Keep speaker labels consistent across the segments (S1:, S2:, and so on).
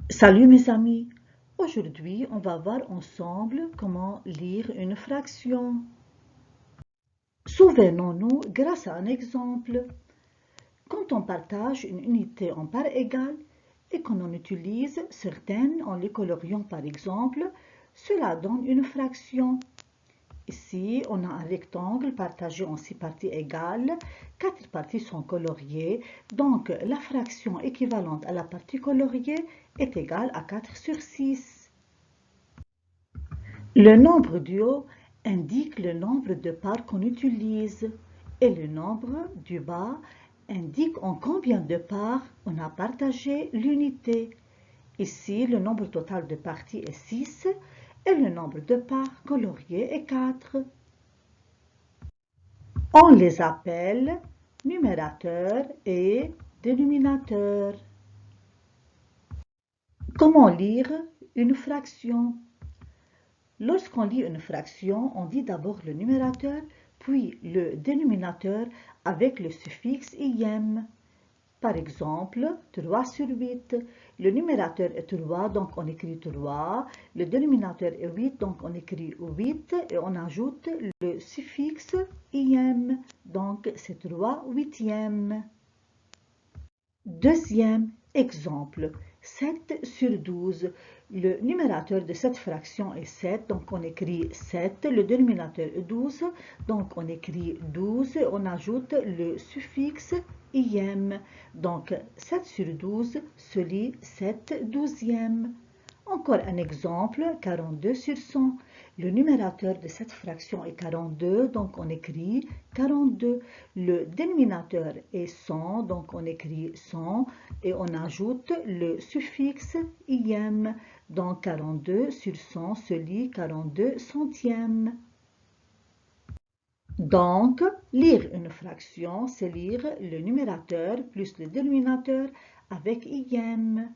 S1: Salut mes amis, aujourd'hui on va voir ensemble comment lire une fraction. Souvenons-nous grâce à un exemple. Quand on partage une unité en parts égales et qu'on en utilise certaines en les coloriant par exemple, cela donne une fraction. Ici, on a un rectangle partagé en 6 parties égales. 4 parties sont coloriées, donc la fraction équivalente à la partie coloriée est égale à 4 sur 6. Le nombre du haut indique le nombre de parts qu'on utilise et le nombre du bas indique en combien de parts on a partagé l'unité. Ici, le nombre total de parties est 6 et le nombre de parts coloriées est 4. On les appelle numérateur et dénominateur. Comment lire une fraction? Lorsqu'on lit une fraction, on dit d'abord le numérateur, puis le dénominateur avec le suffixe im. Par exemple, 3 sur 8. Le numérateur est 3, donc on écrit 3. Le dénominateur est 8, donc on écrit 8 et on ajoute le suffixe im. Donc c'est 3 huitièmes. Deuxième exemple, 7 sur 12. Le numérateur de cette fraction est 7, donc on écrit 7. Le dénominateur est 12, donc on écrit 12. On ajoute le suffixe im. Donc 7 sur 12 se lit 7 douzièmes. Encore un exemple, 42 sur 100. Le numérateur de cette fraction est 42, donc on écrit 42. Le dénominateur est 100, donc on écrit 100 et on ajoute le suffixe im. Donc 42 sur 100 se lit 42 centièmes. Donc, lire une fraction, c'est lire le numérateur plus le dénominateur avec im.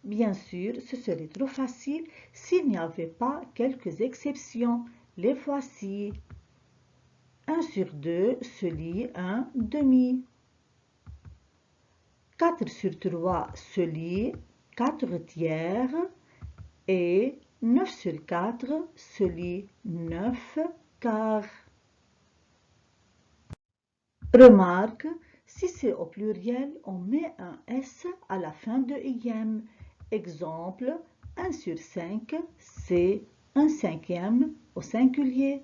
S1: Bien sûr, ce serait trop facile s'il n'y avait pas quelques exceptions. Les voici. 1 sur 2 se lit 1 demi. 4 sur 3 se lit 4 tiers. Et 9 sur 4 se lit 9 quarts. Remarque, si c'est au pluriel, on met un S à la fin de im. Exemple, 1 sur 5, c'est 1 cinquième au singulier.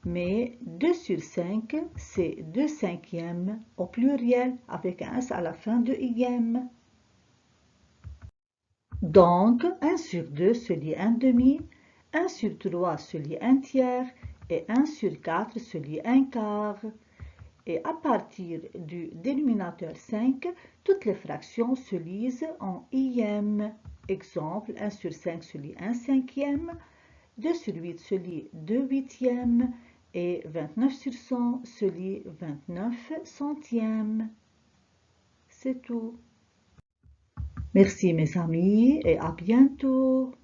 S1: Mais 2 sur 5, c'est 2 cinquièmes au pluriel avec un S à la fin de im. Donc, 1 sur 2 se lit 1 demi, 1 sur 3 se lit 1 tiers et 1 sur 4 se lit 1 quart. Et à partir du dénominateur 5, toutes les fractions se lisent en im. Exemple, 1 sur 5 se lit 1 cinquième, 2 sur 8 se lit 2 huitièmes et 29 sur 100 se lit 29 centièmes. C'est tout. Merci mes amis et à bientôt.